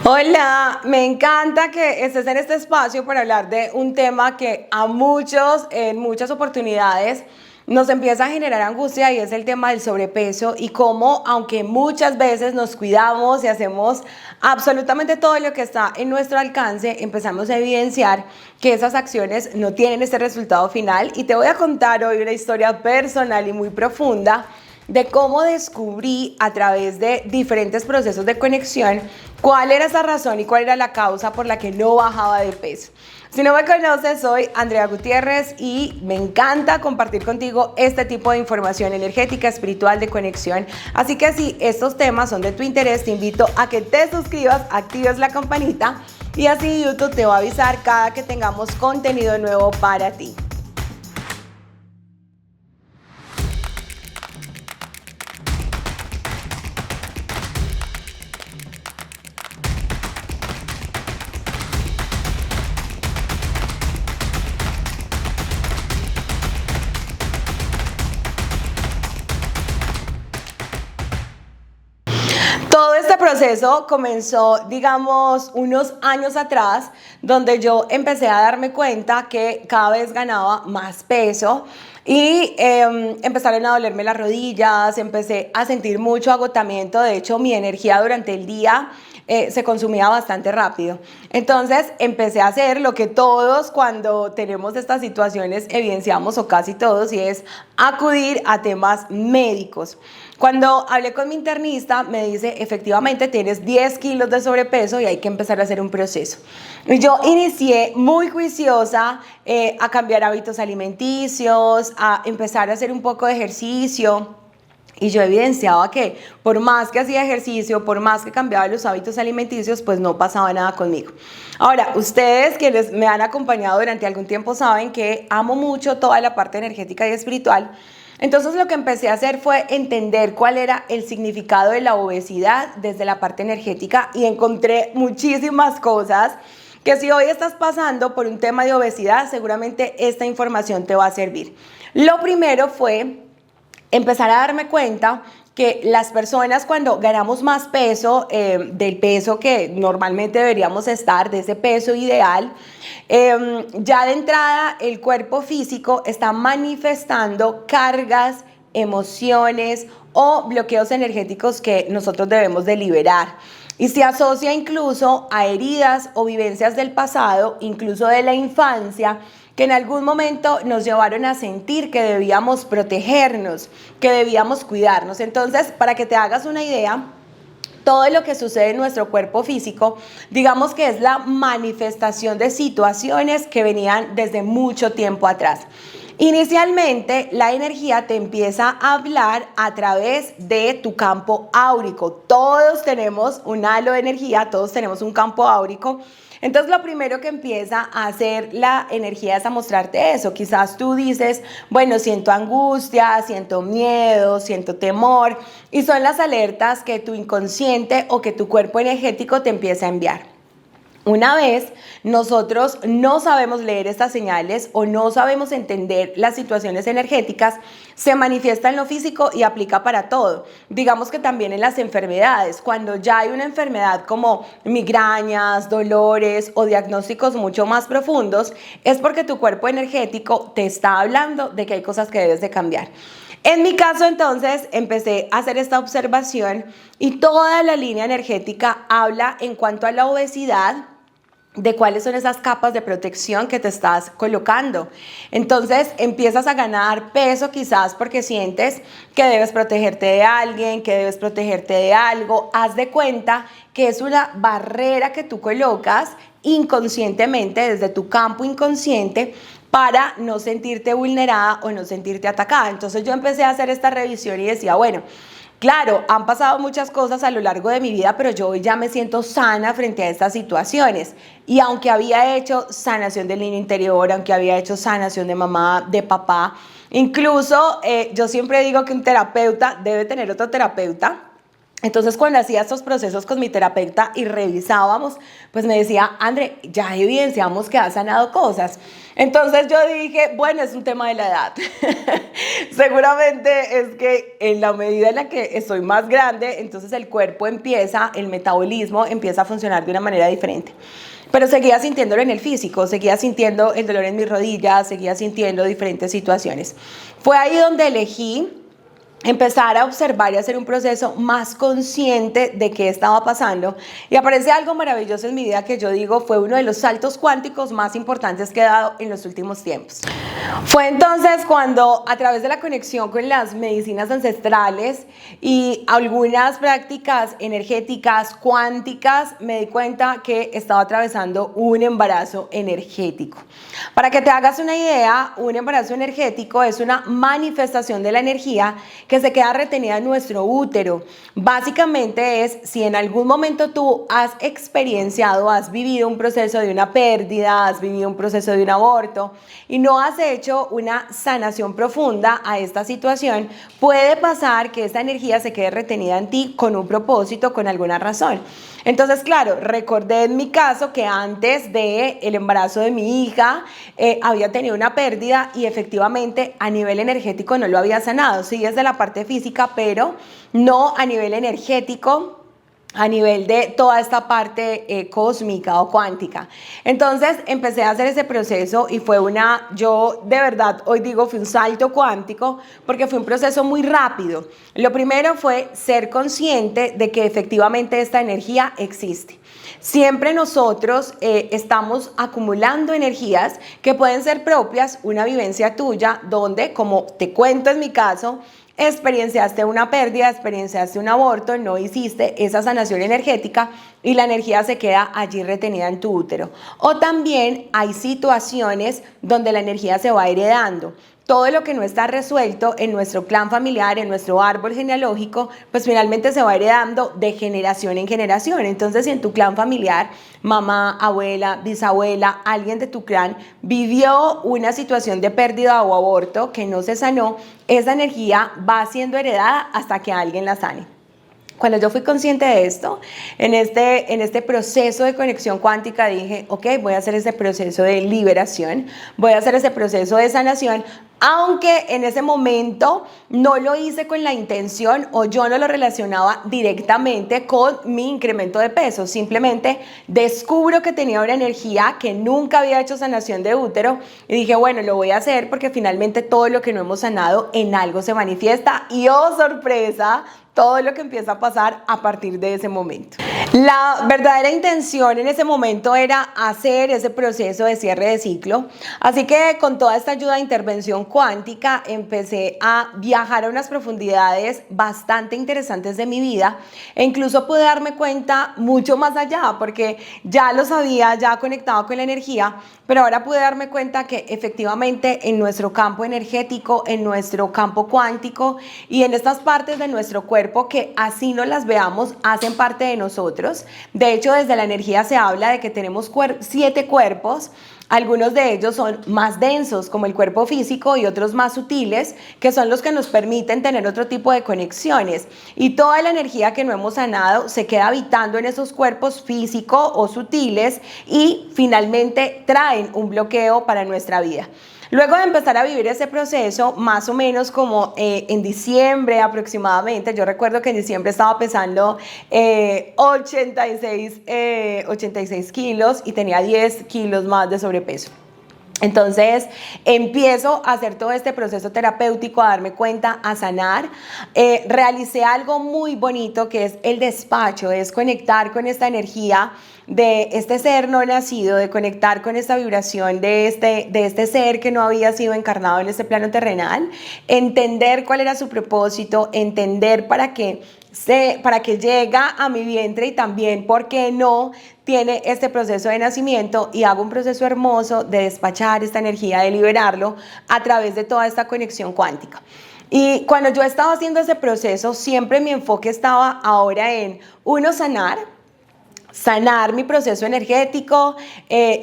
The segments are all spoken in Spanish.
Hola, me encanta que estés en este espacio para hablar de un tema que a muchos, en muchas oportunidades, nos empieza a generar angustia y es el tema del sobrepeso y cómo, aunque muchas veces nos cuidamos y hacemos absolutamente todo lo que está en nuestro alcance, empezamos a evidenciar que esas acciones no tienen ese resultado final. Y te voy a contar hoy una historia personal y muy profunda de cómo descubrí a través de diferentes procesos de conexión cuál era esa razón y cuál era la causa por la que no bajaba de peso. Si no me conoces, soy Andrea Gutiérrez y me encanta compartir contigo este tipo de información energética, espiritual, de conexión. Así que si estos temas son de tu interés, te invito a que te suscribas, actives la campanita y así YouTube te va a avisar cada que tengamos contenido nuevo para ti. Todo este proceso comenzó, digamos, unos años atrás, donde yo empecé a darme cuenta que cada vez ganaba más peso y empezaron a dolerme las rodillas, empecé a sentir mucho agotamiento. De hecho, mi energía durante el día se consumía bastante rápido. Entonces empecé a hacer lo que todos cuando tenemos estas situaciones evidenciamos, o casi todos, y es acudir a temas médicos. Cuando hablé con mi internista, me dice, efectivamente tienes 10 kilos de sobrepeso y hay que empezar a hacer un proceso. Y yo inicié muy juiciosa a cambiar hábitos alimenticios, a empezar a hacer un poco de ejercicio. Y yo evidenciaba que por más que hacía ejercicio, por más que cambiaba los hábitos alimenticios, pues no pasaba nada conmigo. Ahora, ustedes quienes me han acompañado durante algún tiempo saben que amo mucho toda la parte energética y espiritual. Entonces lo que empecé a hacer fue entender cuál era el significado de la obesidad desde la parte energética y encontré muchísimas cosas que si hoy estás pasando por un tema de obesidad, seguramente esta información te va a servir. Lo primero fue empezar a darme cuenta que las personas cuando ganamos más peso del peso que normalmente deberíamos estar, de ese peso ideal, ya de entrada el cuerpo físico está manifestando cargas, emociones o bloqueos energéticos que nosotros debemos de liberar. Y se asocia incluso a heridas o vivencias del pasado, incluso de la infancia, que en algún momento nos llevaron a sentir que debíamos protegernos, que debíamos cuidarnos. Entonces, para que te hagas una idea, todo lo que sucede en nuestro cuerpo físico, digamos que es la manifestación de situaciones que venían desde mucho tiempo atrás. Inicialmente, la energía te empieza a hablar a través de tu campo áurico. Todos tenemos un halo de energía, todos tenemos un campo áurico. Entonces lo primero que empieza a hacer la energía es a mostrarte eso. Quizás tú dices, bueno, siento angustia, siento miedo, siento temor, y son las alertas que tu inconsciente o que tu cuerpo energético te empieza a enviar. Una vez nosotros no sabemos leer estas señales o no sabemos entender las situaciones energéticas, se manifiesta en lo físico y aplica para todo. Digamos que también en las enfermedades, cuando ya hay una enfermedad como migrañas, dolores o diagnósticos mucho más profundos, es porque tu cuerpo energético te está hablando de que hay cosas que debes de cambiar. En mi caso, entonces, empecé a hacer esta observación y toda la línea energética habla en cuanto a la obesidad, de cuáles son esas capas de protección que te estás colocando. Entonces empiezas a ganar peso quizás porque sientes que debes protegerte de alguien, que debes protegerte de algo. Haz de cuenta que es una barrera que tú colocas inconscientemente desde tu campo inconsciente para no sentirte vulnerada o no sentirte atacada. Entonces yo empecé a hacer esta revisión y decía, bueno, claro, han pasado muchas cosas a lo largo de mi vida, pero yo hoy ya me siento sana frente a estas situaciones. Y aunque había hecho sanación del niño interior, aunque había hecho sanación de mamá, de papá, incluso yo siempre digo que un terapeuta debe tener otro terapeuta. Entonces, cuando hacía estos procesos con mi terapeuta y revisábamos, pues me decía, André, ya evidenciamos que has sanado cosas. Entonces yo dije, bueno, es un tema de la edad. Seguramente es que en la medida en la que estoy más grande, entonces el cuerpo empieza, el metabolismo empieza a funcionar de una manera diferente. Pero seguía sintiéndolo en el físico, seguía sintiendo el dolor en mis rodillas, seguía sintiendo diferentes situaciones. Fue ahí donde elegí empezar a observar y hacer un proceso más consciente de qué estaba pasando. Y aparece algo maravilloso en mi vida que yo digo fue uno de los saltos cuánticos más importantes que he dado en los últimos tiempos. Fue entonces cuando, a través de la conexión con las medicinas ancestrales y algunas prácticas energéticas cuánticas, me di cuenta que estaba atravesando un embarazo energético. Para que te hagas una idea, un embarazo energético es una manifestación de la energía que se queda retenida en nuestro útero. Básicamente es si en algún momento tú has experienciado, has vivido un proceso de una pérdida, has vivido un proceso de un aborto y no has hecho una sanación profunda a esta situación, puede pasar que esta energía se quede retenida en ti con un propósito, con alguna razón. Entonces, claro, recordé en mi caso que antes del embarazo de mi hija había tenido una pérdida y efectivamente a nivel energético no lo había sanado. Sí, es de la parte física, pero no a nivel energético, a nivel de toda esta parte cósmica o cuántica. Entonces empecé a hacer ese proceso y fue yo de verdad hoy digo fue un salto cuántico porque fue un proceso muy rápido. Lo primero fue ser consciente de que efectivamente esta energía existe. Siempre nosotros estamos acumulando energías que pueden ser propias, una vivencia tuya, donde, como te cuento en mi caso, experienciaste una pérdida, experienciaste un aborto, no hiciste esa sanación energética y la energía se queda allí retenida en tu útero. O también hay situaciones donde la energía se va heredando. Todo lo que no está resuelto en nuestro clan familiar, en nuestro árbol genealógico, pues finalmente se va heredando de generación en generación. Entonces, si en tu clan familiar, mamá, abuela, bisabuela, alguien de tu clan vivió una situación de pérdida o aborto que no se sanó, esa energía va siendo heredada hasta que alguien la sane. Cuando yo fui consciente de esto, en este proceso de conexión cuántica dije, ok, voy a hacer ese proceso de liberación, voy a hacer ese proceso de sanación, aunque en ese momento no lo hice con la intención o yo no lo relacionaba directamente con mi incremento de peso, simplemente descubro que tenía una energía que nunca había hecho sanación de útero y dije, bueno, lo voy a hacer porque finalmente todo lo que no hemos sanado en algo se manifiesta y oh sorpresa, todo lo que empieza a pasar a partir de ese momento. La verdadera intención en ese momento era hacer ese proceso de cierre de ciclo, así que con toda esta ayuda de intervención cuántica empecé a viajar a unas profundidades bastante interesantes de mi vida e incluso pude darme cuenta mucho más allá porque ya lo sabía, ya conectado con la energía, pero ahora pude darme cuenta que efectivamente en nuestro campo energético, en nuestro campo cuántico y en estas partes de nuestro cuerpo que así no las veamos, hacen parte de nosotros. De hecho, desde la energía se habla de que tenemos 7 cuerpos. Algunos de ellos son más densos, como el cuerpo físico, y otros más sutiles, que son los que nos permiten tener otro tipo de conexiones. Y toda la energía que no hemos sanado se queda habitando en esos cuerpos físicos o sutiles y finalmente traen un bloqueo para nuestra vida. Luego de empezar a vivir ese proceso, más o menos como en diciembre aproximadamente, yo recuerdo que en diciembre estaba pesando 86 kilos y tenía 10 kilos más de sobrepeso. Entonces empiezo a hacer todo este proceso terapéutico, a darme cuenta, a sanar. Realicé algo muy bonito que es el despacho, es conectar con esta energía de este ser no nacido, de conectar con esta vibración de este ser que no había sido encarnado en este plano terrenal, entender cuál era su propósito, entender para qué llega a mi vientre y también por qué no tiene este proceso de nacimiento y hago un proceso hermoso de despachar esta energía, de liberarlo a través de toda esta conexión cuántica. Y cuando yo estaba haciendo ese proceso, siempre mi enfoque estaba ahora en, uno, sanar sanar mi proceso energético,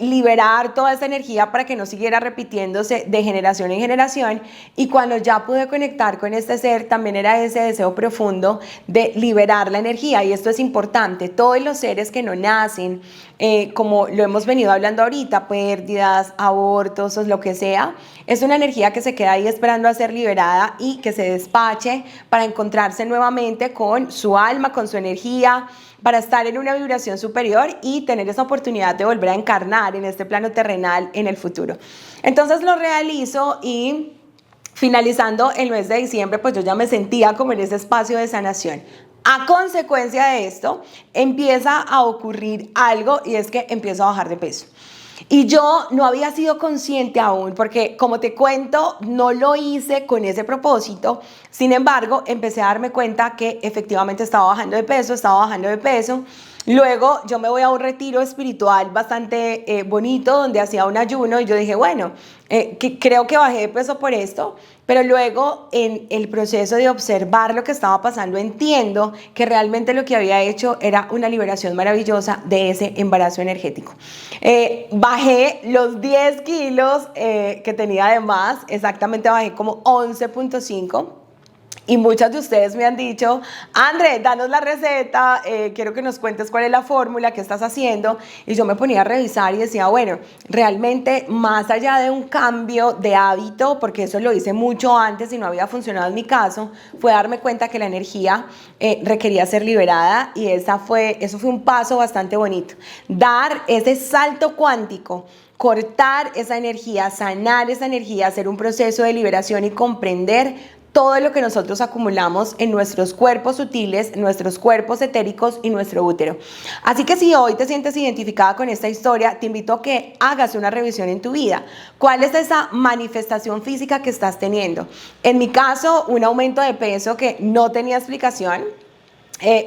liberar toda esa energía para que no siguiera repitiéndose de generación en generación. Y cuando ya pude conectar con este ser, también era ese deseo profundo de liberar la energía. Y esto es importante, todos los seres que no nacen, como lo hemos venido hablando ahorita, pérdidas, abortos o lo que sea, es una energía que se queda ahí esperando a ser liberada y que se despache para encontrarse nuevamente con su alma, con su energía, para estar en una vibración superior y tener esa oportunidad de volver a encarnar en este plano terrenal en el futuro. Entonces lo realizo y finalizando el mes de diciembre, pues yo ya me sentía como en ese espacio de sanación. A consecuencia de esto, empieza a ocurrir algo y es que empiezo a bajar de peso. Y yo no había sido consciente aún, porque como te cuento, no lo hice con ese propósito. Sin embargo, empecé a darme cuenta que efectivamente estaba bajando de peso. Luego yo me voy a un retiro espiritual bastante bonito donde hacía un ayuno y yo dije, bueno, creo que bajé de peso por esto, pero luego en el proceso de observar lo que estaba pasando entiendo que realmente lo que había hecho era una liberación maravillosa de ese embarazo energético. Bajé los 10 kilos que tenía de más, exactamente bajé como 11.5. Y muchas de ustedes me han dicho, André, danos la receta, quiero que nos cuentes cuál es la fórmula, qué estás haciendo. Y yo me ponía a revisar y decía, bueno, realmente más allá de un cambio de hábito, porque eso lo hice mucho antes y no había funcionado en mi caso, fue darme cuenta que la energía requería ser liberada y eso fue un paso bastante bonito. Dar ese salto cuántico, cortar esa energía, sanar esa energía, hacer un proceso de liberación y comprender todo lo que nosotros acumulamos en nuestros cuerpos sutiles, nuestros cuerpos etéricos y nuestro útero. Así que si hoy te sientes identificada con esta historia, te invito a que hagas una revisión en tu vida. ¿Cuál es esa manifestación física que estás teniendo? En mi caso, un aumento de peso que no tenía explicación,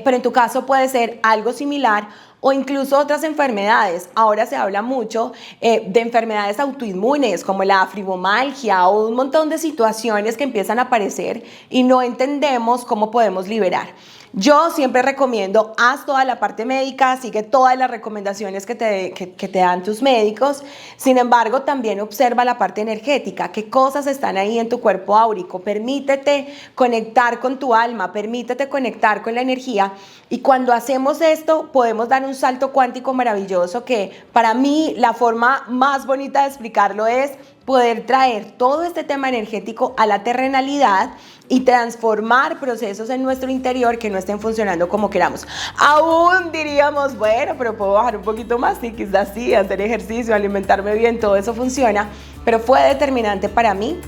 pero en tu caso puede ser algo similar o incluso otras enfermedades. Ahora se habla mucho de enfermedades autoinmunes como la fibromialgia o un montón de situaciones que empiezan a aparecer y no entendemos cómo podemos liberar. Yo siempre recomiendo, haz toda la parte médica, sigue todas las recomendaciones que te dan tus médicos. Sin embargo, también observa la parte energética, qué cosas están ahí en tu cuerpo áurico. Permítete conectar con tu alma, permítete conectar con la energía. Y cuando hacemos esto, podemos dar un salto cuántico maravilloso que para mí la forma más bonita de explicarlo es poder traer todo este tema energético a la terrenalidad y transformar procesos en nuestro interior que no estén funcionando como queramos. Aún diríamos, bueno, pero puedo bajar un poquito más, sí, quizás sí, hacer ejercicio, alimentarme bien, todo eso funciona, pero fue determinante para mí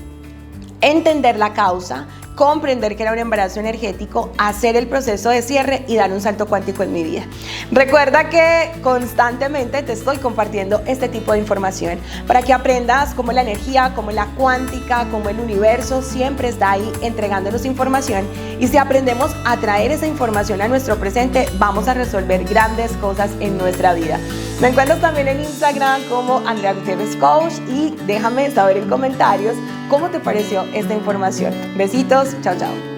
entender la causa, comprender que era un embarazo energético, hacer el proceso de cierre y dar un salto cuántico en mi vida. Recuerda que constantemente te estoy compartiendo este tipo de información para que aprendas cómo la energía, cómo la cuántica, cómo el universo siempre está ahí entregándonos información, y si aprendemos a traer esa información a nuestro presente, vamos a resolver grandes cosas en nuestra vida. Me encuentras también en Instagram como Andrea Gutierrez Coach y déjame saber en comentarios cómo te pareció esta información. Besitos, chao, chao.